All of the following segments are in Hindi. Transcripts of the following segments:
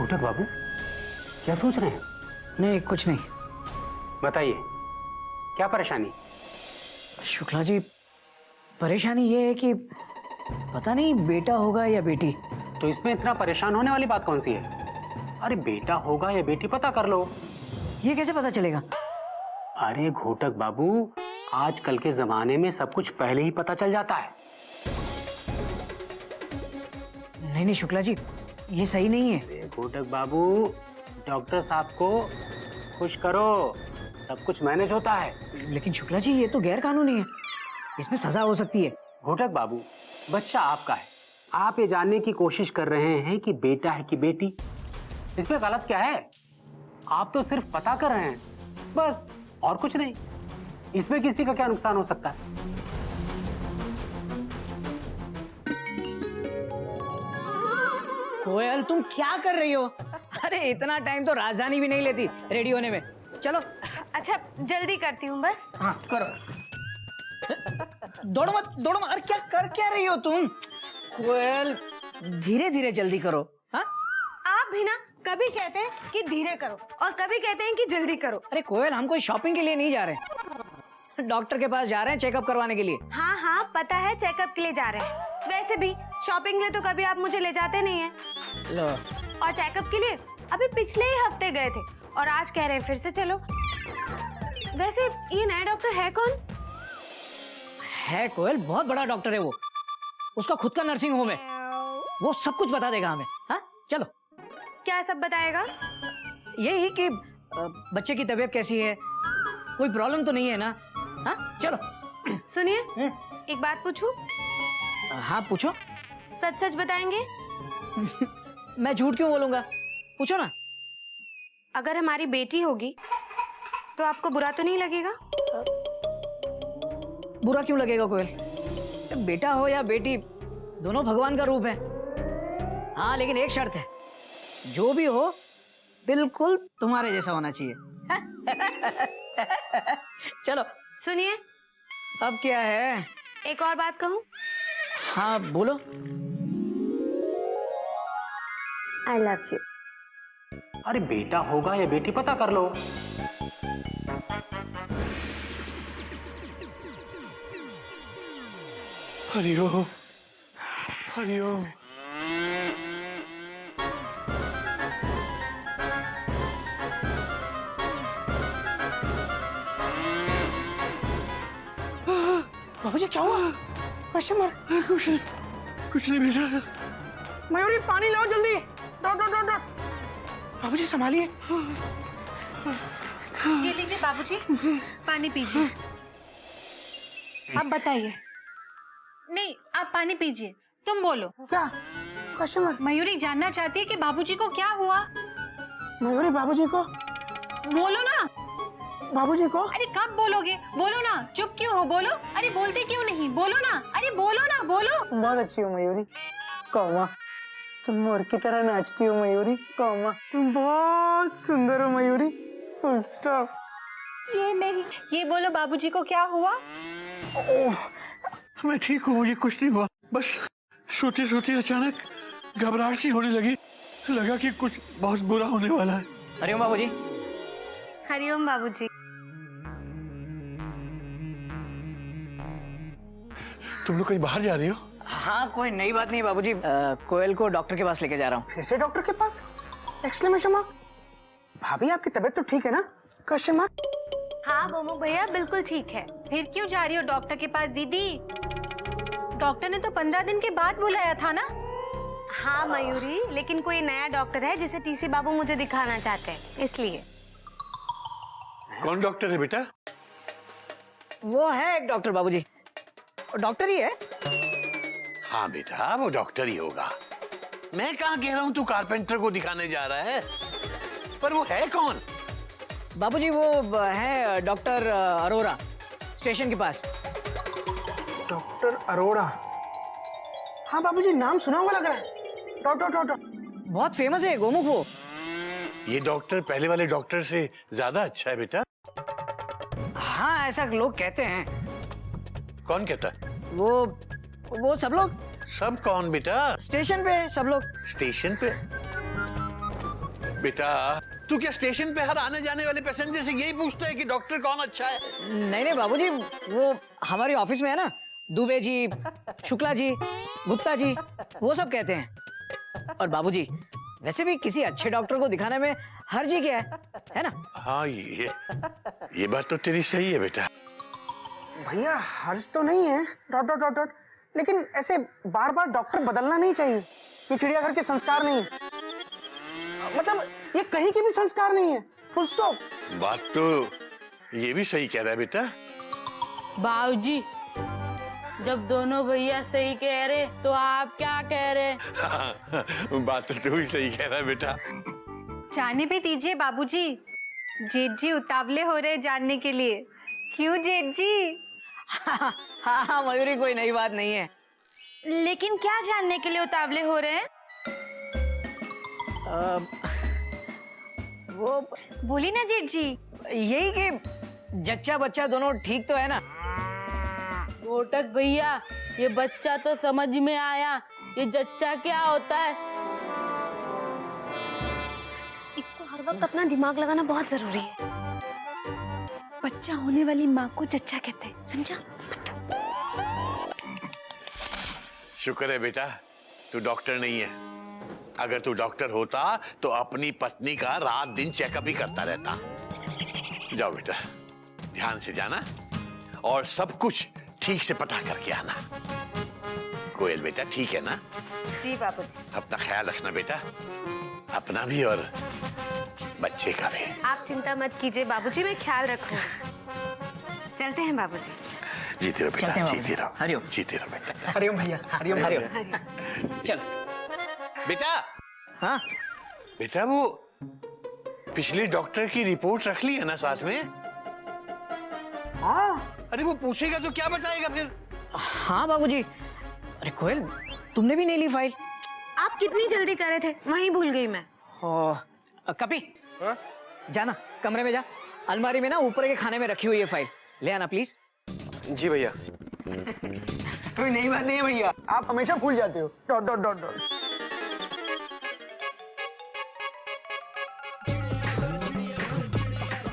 घोटक बाबू, क्या सोच रहे हैं? नहीं, कुछ नहीं। बताइए, क्या परेशानी? शुक्ला जी, परेशानी ये है कि पता नहीं बेटा होगा या बेटी। तो इसमें इतना परेशान होने वाली बात कौन सी है? अरे बेटा होगा या बेटी पता कर लो। ये कैसे पता चलेगा? अरे घोटक बाबू, आजकल के जमाने में सब कुछ पहले ही पता चल जाता है। नहीं शुक्ला जी, ये सही नहीं है। अरे घोटक बाबू, डॉक्टर साहब को खुश करो, सब कुछ मैनेज होता है। लेकिन शुक्ला जी, ये तो गैर कानूनी है, इसमें सजा हो सकती है। घोटक बाबू, बच्चा आपका है, आप ये जानने की कोशिश कर रहे हैं कि बेटा है कि बेटी। इसमें गलत क्या है? आप तो सिर्फ पता कर रहे हैं, बस, और कुछ नहीं। इसमें किसी का क्या नुकसान हो सकता है? कोयल, तुम क्या कर रही हो? अरे इतना टाइम तो राजधानी भी नहीं लेती रेडी होने में। चलो। अच्छा, जल्दी करती हूँ बस। हाँ करो। दौड़ो मत, दौड़ो मत। अरे क्या रही हो तुम? कोयल, धीरे धीरे जल्दी करो। हाँ, आप भी ना कभी कहते हैं कि धीरे करो और कभी कहते हैं कि जल्दी करो। अरे कोयल, हम कोई शॉपिंग के लिए नहीं जा रहे, डॉक्टर के पास जा रहे हैं चेकअप करवाने के लिए। हाँ हाँ पता है, चेकअप के लिए जा रहे हैं। वैसे भी शॉपिंग के लिए तो कभी आप मुझे ले जाते नहीं हैं। लो। और चेकअप के लिए अभी पिछले ही हफ्ते गए थे और आज कह रहे हैं फिर से चलो। वैसे ये नया डॉक्टर है कौन? है कोयल, बहुत बड़ा डॉक्टर है वो। उसका खुद का नर्सिंग होम है, वो सब कुछ बता देगा हमें। हाँ चलो। क्या सब बताएगा? यही कि बच्चे की तबीयत कैसी है, कोई प्रॉब्लम तो नहीं है ना। हाँ चलो। सुनिए, एक बात पूछूं? हाँ पूछो। सच सच बताएंगे? मैं झूठ क्यों बोलूंगा, पूछो ना। अगर हमारी बेटी होगी तो आपको बुरा तो नहीं लगेगा? बुरा क्यों लगेगा कोयल? बेटा हो या बेटी, दोनों भगवान का रूप है। हाँ लेकिन एक शर्त है, जो भी हो बिल्कुल तुम्हारे जैसा होना चाहिए। चलो। सुनिए, अब क्या है? एक और बात कहूं? हाँ बोलो। I love you। अरे बेटा होगा या बेटी पता कर लो। हरिओम, हरिओम। बाबूजी क्या हुआ? Question mark. कुछ नहीं बेटा। मयूरी, पानी लाओ जल्दी। डॉट। बाबूजी संभालिए। ये लीजिए बाबूजी, पानी पीजिए। आप बताइए। नहीं, आप पानी पीजिए। तुम बोलो। क्या? Question mark. मयूरी जानना चाहती है कि बाबूजी को क्या हुआ। मयूरी, बाबूजी को। बोलो ना। बाबूजी को। अरे कब बोलोगे? बोलो ना। चुप क्यों हो? बोलो। अरे बोलते क्यों नहीं? बोलो ना। अरे बोलो ना, बोलो। बहुत अच्छी हो मयूरी। कौमा, तुम मोर की तरह नाचती हो मयूरी। कौमा, तुम बहुत सुंदर हो मयूरी। Full stop. ये नहीं, ये बोलो बाबूजी को क्या हुआ? मैं ठीक हूँ, मुझे कुछ नहीं हुआ। बस सोते सोते अचानक घबराहट सी होने लगी, लगा कि कुछ बहुत बुरा होने वाला है। हरिओम बाबूजी। हरिओम बाबूजी। तुम लोग कहीं बाहर जा रही हो? हाँ कोई नई बात नहीं बाबूजी, कोयल को डॉक्टर के पास लेके जा रहा हूँ। फिर से डॉक्टर के पास? Exclamation mark. भाभी आपकी तबीयत तो ठीक है ना? Question mark. हाँ गोमुख भैया, बिल्कुल ठीक है। फिर क्यों जा रही हो डॉक्टर के पास दीदी? डॉक्टर ने तो 15 दिन के बाद बुलाया था ना। हाँ मयूरी, लेकिन कोई नया डॉक्टर है जिसे टीसी बाबू मुझे दिखाना चाहते हैं, इसलिए। कौन डॉक्टर है बेटा? वो है एक डॉक्टर बाबूजी, डॉक्टर ही है। हाँ बेटा, वो डॉक्टर ही होगा। मैं कहाँ कह रहा हूँ तू कारपेंटर को दिखाने जा रहा है, पर वो है कौन? बाबूजी वो है डॉक्टर अरोड़ा, स्टेशन के पास। डॉक्टर अरोड़ा? हाँ बाबूजी, नाम सुना हुआ लग रहा है। डॉट। बहुत फेमस है गोमुख वो। ये डॉक्टर पहले वाले डॉक्टर से ज्यादा अच्छा है बेटा। हाँ ऐसा लोग कहते हैं। कौन कहता है? वो सब लोग। सब कौन बेटा? स्टेशन पे सब लोग। स्टेशन पे? बेटा तू क्या स्टेशन पे हर आने जाने वाले पैसेंजर से यही पूछता है कि डॉक्टर कौन अच्छा है? नहीं नहीं बाबूजी, वो हमारे ऑफिस में है ना, दुबे जी, शुक्ला जी, गुप्ता जी, वो सब कहते हैं। और बाबूजी वैसे भी किसी अच्छे डॉक्टर को दिखाने में हर्ज ही क्या है ना? हाँ ये बात तो तेरी सही है बेटा। भैया हर्ज तो नहीं है डॉट डॉट डॉट डॉट, लेकिन ऐसे बार बार डॉक्टर बदलना नहीं चाहिए। ये चिड़ियाघर के संस्कार नहीं है, मतलब ये कहीं के भी संस्कार नहीं है, फुल स्टॉप। बात तो ये भी सही कह रहा है बेटा। बाबूजी जब दोनों भैया सही कह रहे तो आप क्या कह रहे? बात तो तू ही सही कह रहा है बेटा। जाने भी दीजिए बाबूजी, जेठ जी उतावले हो रहे जानने के लिए। क्यों जेठ जी? हाँ हाँ मयूरी, कोई नई बात नहीं है। लेकिन क्या जानने के लिए उतावले हो रहे हैं? वो बोली ना जेठ जी। यही कि जच्चा बच्चा दोनों ठीक तो है ना? कोटक भैया ये बच्चा तो समझ में आया, ये जच्चा क्या होता है? इसको हर वक्त अपना दिमाग लगाना बहुत जरूरी है। बच्चा होने वाली माँ को जच्चा कहते हैं, समझा? शुक्र है बेटा तू डॉक्टर नहीं है। अगर तू डॉक्टर होता तो अपनी पत्नी का रात दिन चेकअप ही करता रहता। जाओ बेटा, ध्यान से जाना और सब कुछ ठीक से पता करके आना। कोयल बेटा ठीक है ना? जी बाबूजी। अपना ख्याल रखना बेटा, अपना भी और बच्चे का भी। आप चिंता मत कीजिए बाबूजी, मैं ख्याल रखूंगी। चलते हैं बाबूजी। जीते रहो बेटा, चलते हैं जीते रहो, हरिओम। जीते रहो बेटा। हरिओम भैया, हरिओम हरिओम। चल बेटा हाँ बेटा वो पिछले डॉक्टर की रिपोर्ट रख ली है ना साथ में? हाँ अरे वो पूछेगा तो क्या बताएगा फिर? हाँ बाबूजी। अरे कोयल, तुमने भी नहीं ली फाइल? आप कितनी जल्दी कर रहे थे, वहीं भूल गई मैं। कपी जाना कमरे में जा, अलमारी में ना ऊपर के खाने में रखी हुई है फाइल, ले आना प्लीज। जी भैया। कोई नई बात नहीं है भैया, आप हमेशा भूल जाते हो। Dot dot dot dot.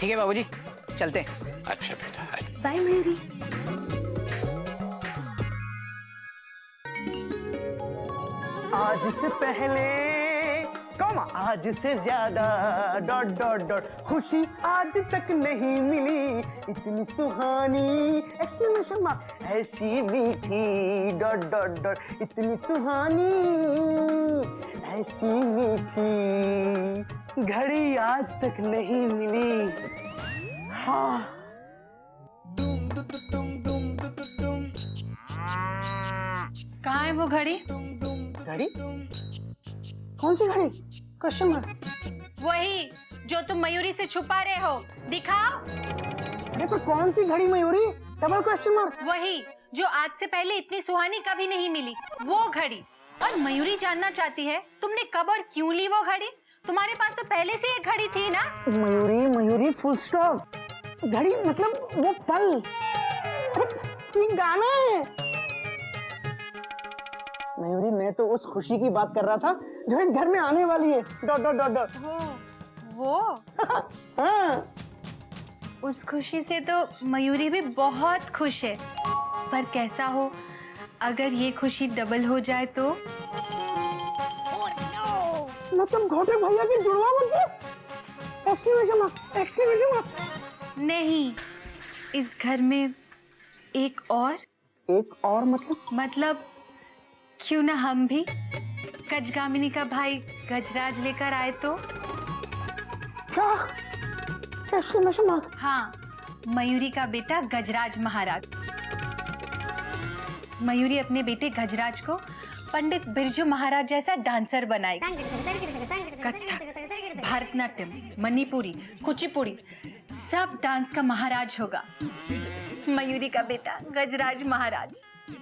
ठीक है बाबूजी, चलते हैं। अच्छा बेटा। बाय मेरी। आज से पहले कम, आज से ज्यादा डॉट डॉट डॉट, खुशी आज तक नहीं मिली इतनी सुहानी, एक्सक्लेमेशन मार्क, ऐसी मीठी डॉट डॉट डॉट, इतनी सुहानी ऐसी मीठी घड़ी आज तक नहीं मिली। हाँ कहाँ है वो घड़ी? घड़ी? कौन सी घड़ी? Question mark. वही जो तुम मयूरी से छुपा रहे हो, दिखाओ। अरे पर कौन सी घड़ी मयूरी? Double question mark. वही जो आज से पहले इतनी सुहानी कभी नहीं मिली, वो घड़ी। और मयूरी जानना चाहती है तुमने कब और क्यों ली वो घड़ी। तुम्हारे पास तो पहले से एक घड़ी थी ना। Mayuri Mayuri full stop. घड़ी मतलब वो पल। अरे ये गाना है मयूरी, मैं तो उस खुशी की बात कर रहा था जो इस घर में आने वाली है। Dot dot dot dot. वो हाँ उस खुशी से तो मयूरी भी बहुत खुश है, पर कैसा हो अगर ये खुशी डबल हो जाए तो? मतलब घोटे भैया की जुड़वा बच्चे। Exclamation mark, exclamation mark. नहीं, इस घर में एक और मतलब क्यों ना हम भी गजगामिनी का भाई गजराज लेकर आए तो? क्या? Exclamation mark. हाँ, मयूरी का बेटा गजराज महाराज। मयूरी अपने बेटे गजराज को पंडित बिरजू महाराज जैसा डांसर बनाएगी। कथक, भारतनाट्यम, मणिपुरी, कुचिपुड़ी सब डांस का महाराज होगा मयूरी का बेटा गजराज महाराज।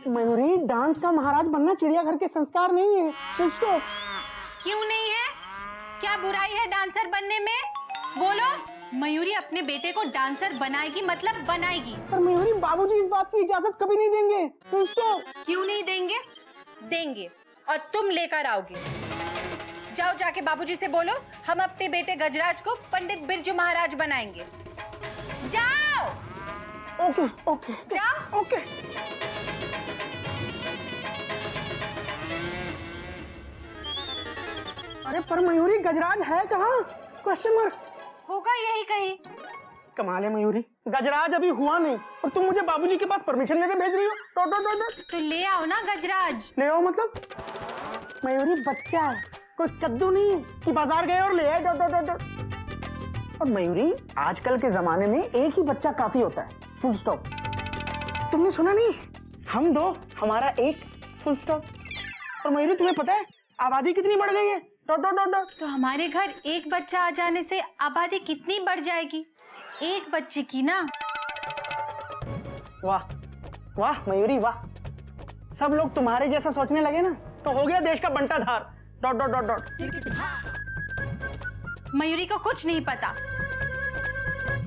मयूरी, डांस का महाराज बनना चिड़ियाघर के संस्कार नहीं है। पूछो क्यों नहीं है? क्या बुराई है डांसर बनने में? बोलो। मयूरी अपने बेटे को डांसर बनाएगी, मतलब बनाएगी। पर मयूरी, बाबूजी इस बात की इजाजत कभी नहीं देंगे। पूछो क्यों नहीं देंगे? देंगे, और तुम लेकर आओगे। जाओ जाके बाबूजी से बोलो हम अपने बेटे गजराज को पंडित बिरजू महाराज बनाएंगे। जाओ। ओके ओके जाओ। ओके। अरे पर मयूरी गजराज है कहाँ? Question mark. होगा यही कहीं। कमाल है मयूरी, गजराज अभी हुआ नहीं और तुम मुझे बाबूजी के पास परमिशन लेके भेज रही हो। Dot dot dot dot. तो ले आओ ना गजराज। ले आओ मतलब? मयूरी बच्चा है, कोई कद्दू नहीं है कि बाजार गए और ले आए। Dot dot dot dot. और मयूरी आजकल के जमाने में एक ही बच्चा काफी होता है, फुल स्टॉप। तुमने सुना नहीं, हम दो हमारा एक, फुल स्टॉप। और मयूरी तुम्हें पता है आबादी कितनी बढ़ गई है? Dot dot dot dot. तो हमारे घर एक बच्चा आ जाने से आबादी कितनी बढ़ जाएगी? एक बच्चे की ना। वाह वाह मयूरी वाह, सब लोग तुम्हारे जैसा सोचने लगे ना तो हो गया देश का बंटाधार। Dot dot dot dot. Mayuri को कुछ नहीं पता।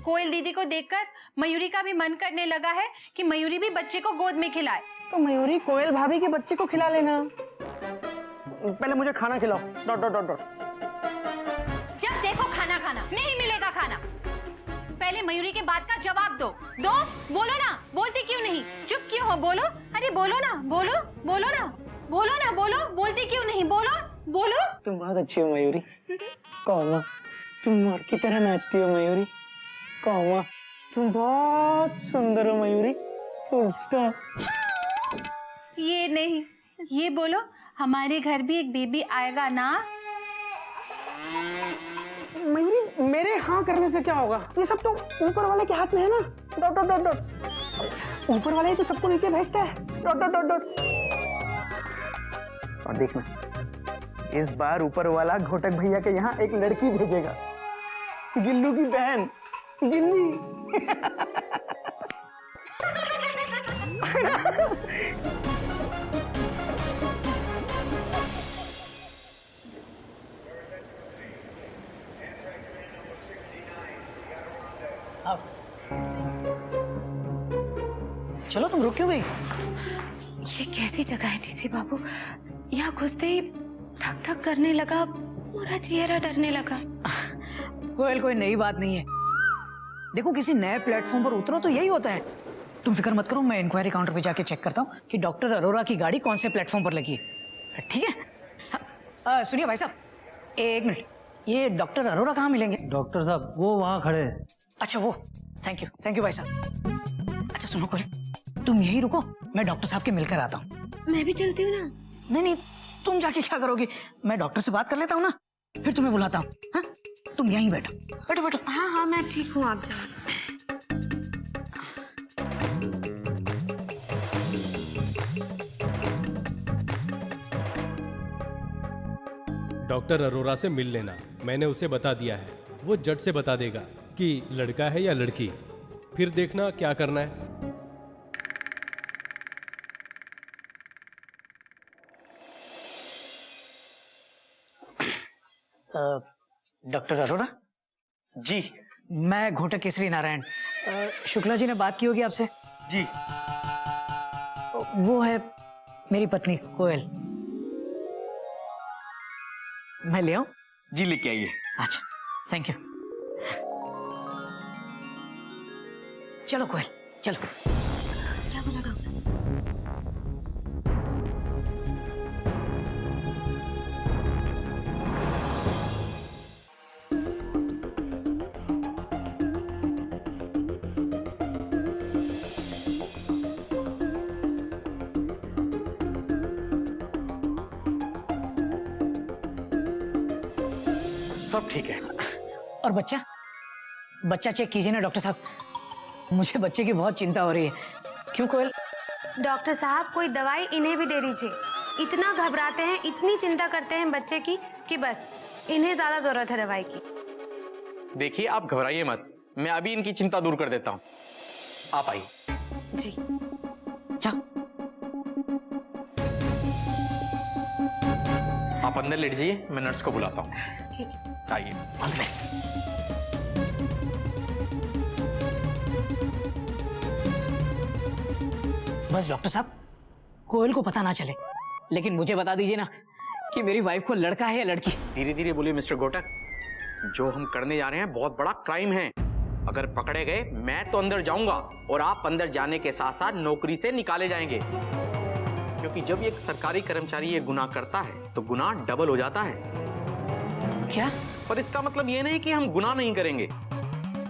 कोयल दीदी को देखकर मयूरी का भी मन करने लगा है कि मयूरी भी बच्चे को गोद में खिलाए। तो मयूरी कोयल भाभी के बच्चे को खिला लेना। पहले मुझे खाना खिलाओ। Dot dot dot dot. जब देखो खाना खाना, नहीं मिलेगा खाना। पहले मयूरी के बात का जवाब दो। बोलो ना, बोलती क्यों नहीं? चुप क्यों हो? बोलो, अरे बोलो ना, बोलो बोलो ना, बोलो ना, बोलो, बोलती क्यों नहीं? बोलो बोलो। तुम बहुत अच्छी हो मयूरी। कौमा, तुम मोर की तरह नाचती हो मयूरी। कौमा, तुम बहुत सुंदर हो मयूरी। उसका ये नहीं, ये बोलो हमारे घर भी एक बेबी आएगा ना? मयूरी मेरे हाँ करने से क्या होगा? ये सब तो ऊपर वाले के हाथ में है ना। Dot dot dot dot. ऊपर वाले ही तो सबको नीचे भेजता है। Dot dot dot dot. और देखना, इस बार ऊपर वाला घोटक भैया के यहाँ एक लड़की भेजेगा, गिल्लू की बहन गिल्ली। चलो तुम रुक क्यों गई? ये कैसी जगह है टीसी बाबू? यहाँ घुसते ही धक धक करने लगा, पूरा चेहरा डरने लगा। कोयल कोई नई बात नहीं है। देखो किसी नए प्लेटफॉर्म पर उतरो तो यही होता है। तुम फिक्र मत करो, मैं इंक्वायरी काउंटर पे जाके चेक करता हूँ कि डॉक्टर अरोरा की गाड़ी कौन से प्लेटफॉर्म पर लगी है। ठीक है? सुनिए भाई साहब, एक मिनट, ये डॉक्टर अरोरा कहाँ मिलेंगे? डॉक्टर साहब वो वहाँ खड़े हैं। अच्छा वो, थैंक यू भाई साहब। अच्छा सुनो कोयल, तुम यही रुको, मैं डॉक्टर साहब के मिलकर आता हूँ। मैं भी चलती हूँ ना। नहीं नहीं, तुम जाके क्या करोगी? मैं डॉक्टर से बात कर लेता हूँ ना, फिर तुम्हें बुलाता हूँ। हाँ, तुम यहीं बैठो बैठो बैठो। हाँ हाँ मैं ठीक हूँ, आप जाओ। डॉक्टर अरोरा से मिल लेना, मैंने उसे बता दिया है। वो जट से बता देगा कि लड़का है या लड़की, फिर देखना क्या करना है। डॉक्टर अरोरा जी, मैं घोटक केसरी नारायण। शुक्ला जी ने बात की होगी आपसे? जी। वो है मेरी पत्नी कोयल। मैं ले आऊं? जी लेके आइए। अच्छा, थैंक यू। चलो कोयल चलो। सब ठीक है। और बच्चा बच्चा चेक कीजिए ना डॉक्टर साहब, मुझे बच्चे की बहुत चिंता हो रही है। क्यों कोयल? डॉक्टर साहब कोई दवाई इन्हें भी दे दीजिए। इतना घबराते हैं, इतनी चिंता करते हैं बच्चे की कि बस इन्हें ज्यादा जरूरत है दवाई की। देखिए आप घबराइए मत, मैं अभी इनकी चिंता दूर कर देता हूँ। आप आइए। जी जाओ। आप अंदर लेट जाइए, मैं नर्स को बुलाता हूँ। ठीक है। आइए। All the best. बस डॉक्टर साहब, कोयल को पता ना चले, लेकिन मुझे बता दीजिए ना कि मेरी वाइफ को लड़का है या लड़की। धीरे धीरे बोलिए मिस्टर घोटक, जो हम करने जा रहे हैं बहुत बड़ा क्राइम है। अगर पकड़े गए मैं तो अंदर जाऊंगा और आप अंदर जाने के साथ साथ नौकरी से निकाले जाएंगे, क्योंकि जब एक सरकारी कर्मचारी ये गुनाह करता है तो गुनाह डबल हो जाता है। क्या? पर इसका मतलब ये नहीं कि हम गुनाह नहीं करेंगे।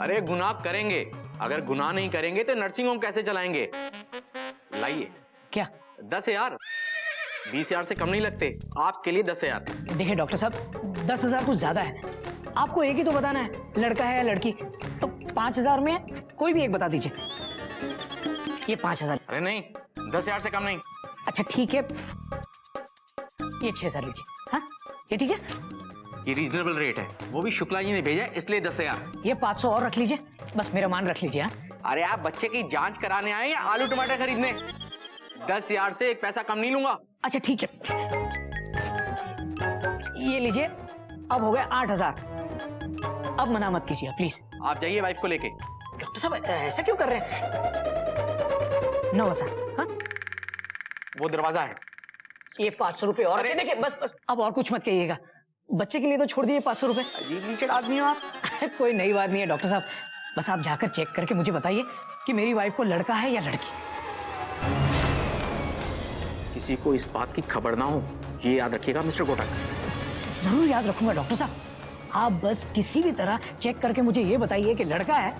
अरे गुनाह करेंगे। अगर गुनाह नहीं करेंगे तो नर्सिंग होम कैसे चलाएंगे? लाइए। क्या? 10,000। 20,000 से कम नहीं लगते आपके लिए। 10,000। देखिए डॉक्टर साहब, 10,000 कुछ ज्यादा है। आपको एक ही तो बताना है, लड़का है या लड़की। तो 5,000 में कोई भी एक बता दीजिए। ये 5,000। अरे नहीं, 10,000 से कम नहीं। अच्छा ठीक है, ये 6,000 लीजिए। हाँ ये ठीक है। ये रीजनेबल रेट है, वो भी शुक्ला जी ने भेजा इसलिए 10,000। ये 500 और रख लीजिए, बस मेरा मान रख लीजिए। हाँ अरे आप बच्चे की जांच कराने आए या आलू टमाटर खरीदने? 10,000 से एक पैसा कम नहीं लूंगा। अच्छा ठीक है, ये लीजिए। अब हो गए 8,000। अब मना मत कीजिए प्लीज। आप जाइए वाइफ को लेके। डॉक्टर साहब ऐसा क्यों कर रहे हैं? 9,000। हाँ वो दरवाजा है। ये 500 रुपए और। अरे देखिए बस बस, अब और कुछ मत कहिएगा। बच्चे के लिए तो छोड़ दीजिए 500 रुपए। अजीब नीचे आदमी हो आप। कोई नई बात नहीं है डॉक्टर साहब, बस आप जाकर चेक करके मुझे बताइए कि मेरी वाइफ को लड़का है या लड़की। किसी को इस बात की खबर ना हो, ये याद रखिएगा मिस्टर घोटक। जरूर याद रखूंगा डॉक्टर साहब। आप बस किसी भी तरह चेक करके मुझे ये बताइए कि लड़का है।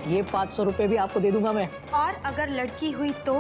ये 500 रुपए भी आपको दे दूंगा मैं। और अगर लड़की हुई तो?